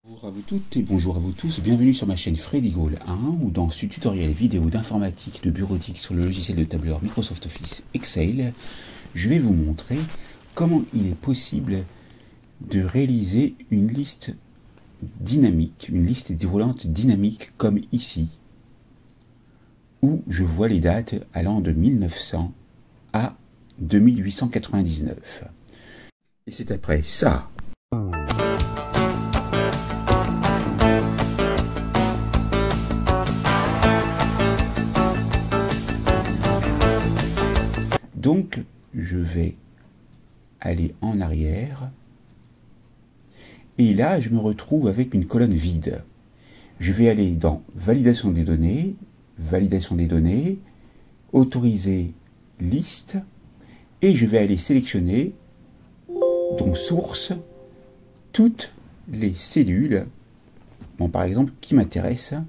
Bonjour à vous toutes et bonjour à vous tous, bienvenue sur ma chaîne Freddy Gall 1 où dans ce tutoriel vidéo d'informatique de bureautique sur le logiciel de tableur Microsoft Office Excel, je vais vous montrer comment il est possible de réaliser une liste dynamique, une liste déroulante dynamique comme ici, où je vois les dates allant de 1900 à 2899. Et c'est après ça. Donc, je vais aller en arrière. Et là, je me retrouve avec une colonne vide. Je vais aller dans Validation des données, Autoriser liste, et je vais aller sélectionner, donc source, toutes les cellules, bon, par exemple, qui m'intéressent,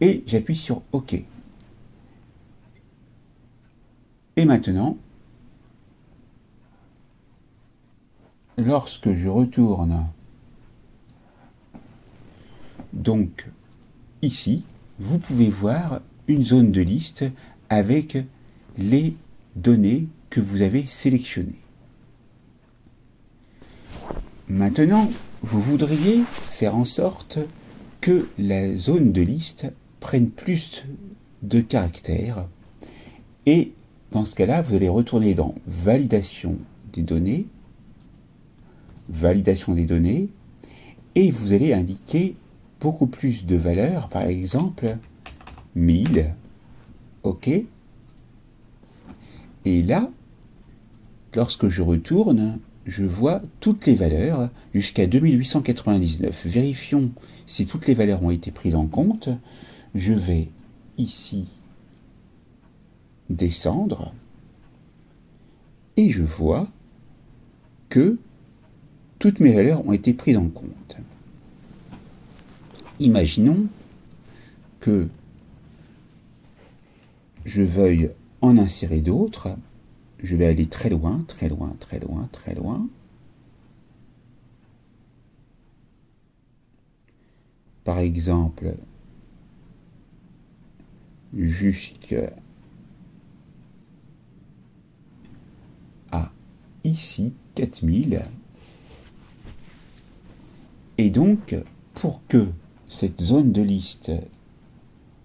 et j'appuie sur OK. Et maintenant, lorsque je retourne donc ici, vous pouvez voir une zone de liste avec les données que vous avez sélectionnées. Maintenant, vous voudriez faire en sorte que la zone de liste prenne plus de caractères, et dans ce cas-là, vous allez retourner dans Validation des données, et vous allez indiquer beaucoup plus de valeurs, par exemple 1000, OK. Et là, lorsque je retourne, je vois toutes les valeurs jusqu'à 2899. Vérifions si toutes les valeurs ont été prises en compte. Je vais ici descendre et je vois que toutes mes valeurs ont été prises en compte. Imaginons que je veuille en insérer d'autres. Je vais aller très loin. Par exemple, jusqu'à ici 4000. Et donc, pour que cette zone de liste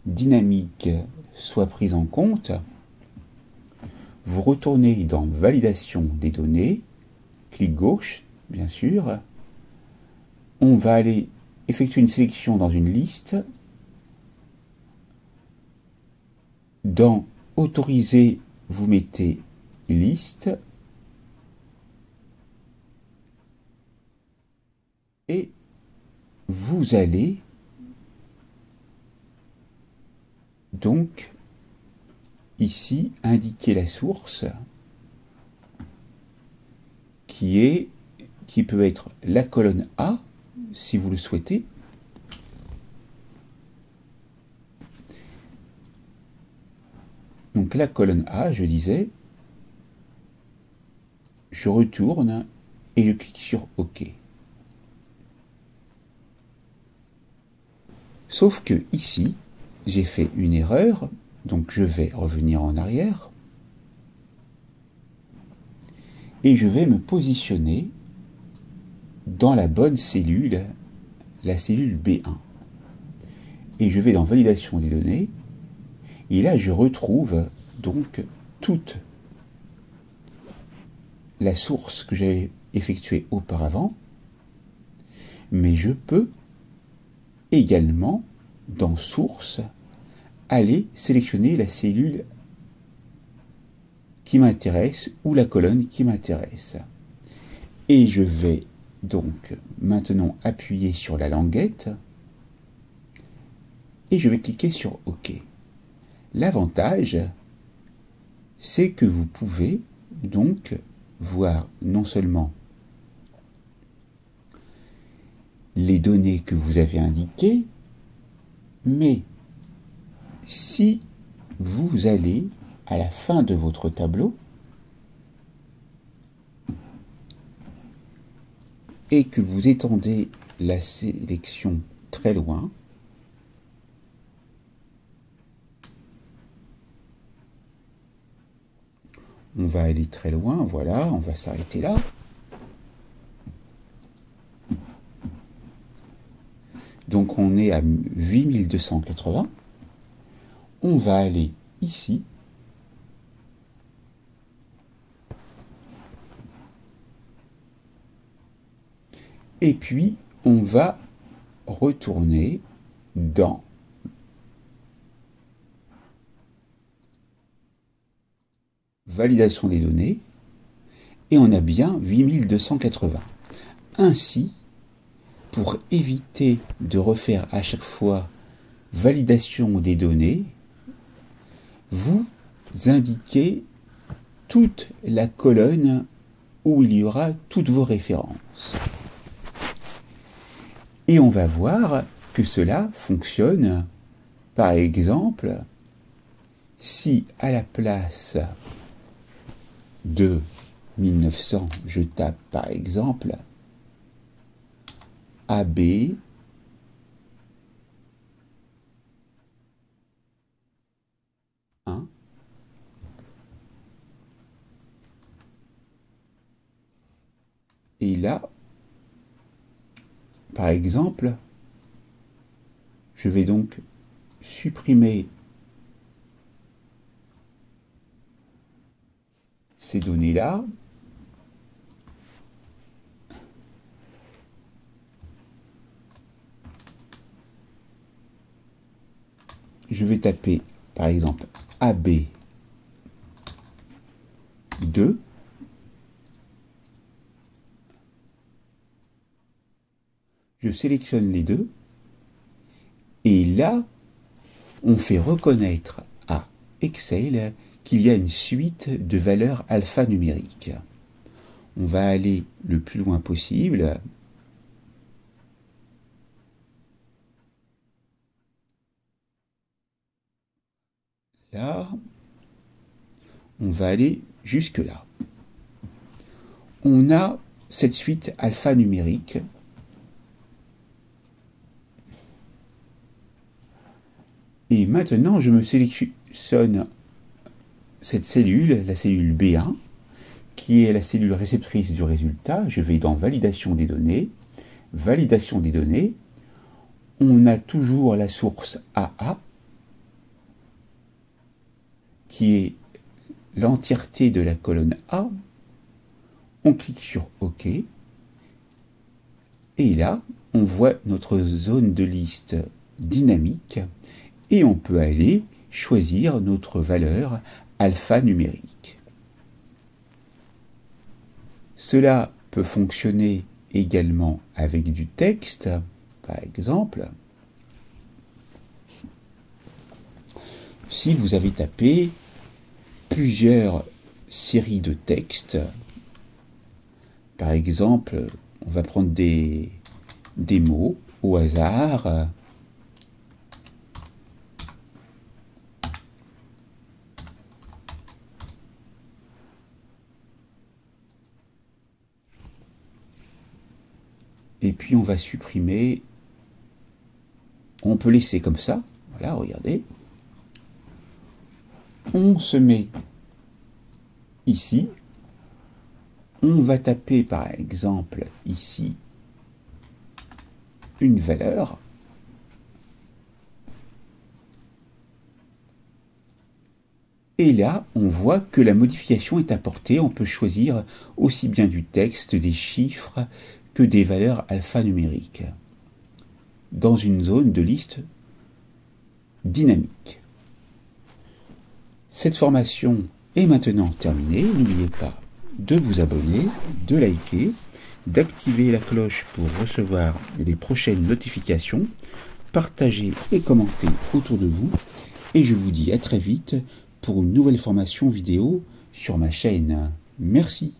dynamique soit prise en compte, vous retournez dans Validation des données, clic gauche, bien sûr. On va aller effectuer une sélection dans une liste. Dans Autoriser, vous mettez liste. Et vous allez donc ici indiquer la source qui peut être la colonne A si vous le souhaitez. Donc la colonne A, je disais, je retourne et je clique sur OK. Sauf que ici, j'ai fait une erreur, donc je vais revenir en arrière et je vais me positionner dans la bonne cellule, la cellule B1. Et je vais dans Validation des données, et là je retrouve donc toute la source que j'avais effectuée auparavant, mais je peux également, dans Source, aller sélectionner la cellule qui m'intéresse ou la colonne qui m'intéresse. Et je vais donc maintenant appuyer sur la languette et je vais cliquer sur OK. L'avantage, c'est que vous pouvez donc voir non seulement les données que vous avez indiquées, mais si vous allez à la fin de votre tableau et que vous étendez la sélection très loin. On va aller très loin, voilà, on va s'arrêter là. Donc on est à 8280. On va aller ici. Et puis on va retourner dans validation des données et on a bien 8280. Ainsi, pour éviter de refaire à chaque fois validation des données, vous indiquez toute la colonne où il y aura toutes vos références. Et on va voir que cela fonctionne. Par exemple, si à la place de 1900, je tape par exemple AB et là, par exemple, je vais donc supprimer ces données-là. Je vais taper, par exemple, AB2. Je sélectionne les deux. Et là, on fait reconnaître à Excel qu'il y a une suite de valeurs alphanumériques. On va aller le plus loin possible. Là, on va aller jusque là. On a cette suite alphanumérique. Et maintenant, je me sélectionne cette cellule, la cellule B1, qui est la cellule réceptrice du résultat. Je vais dans validation des données. Validation des données. On a toujours la source AA, qui est l'entièreté de la colonne A. On clique sur OK. Et là, on voit notre zone de liste dynamique. Et on peut aller choisir notre valeur alphanumérique. Cela peut fonctionner également avec du texte, par exemple. Si vous avez tapé plusieurs séries de textes, par exemple, on va prendre des mots au hasard. Et puis on va supprimer, on peut laisser comme ça, voilà, regardez. On se met ici, on va taper par exemple ici une valeur. Et là, on voit que la modification est apportée, on peut choisir aussi bien du texte, des chiffres, que des valeurs alphanumériques dans une zone de liste dynamique. Cette formation est maintenant terminée. N'oubliez pas de vous abonner, de liker, d'activer la cloche pour recevoir les prochaines notifications, partager et commenter autour de vous. Et je vous dis à très vite pour une nouvelle formation vidéo sur ma chaîne. Merci.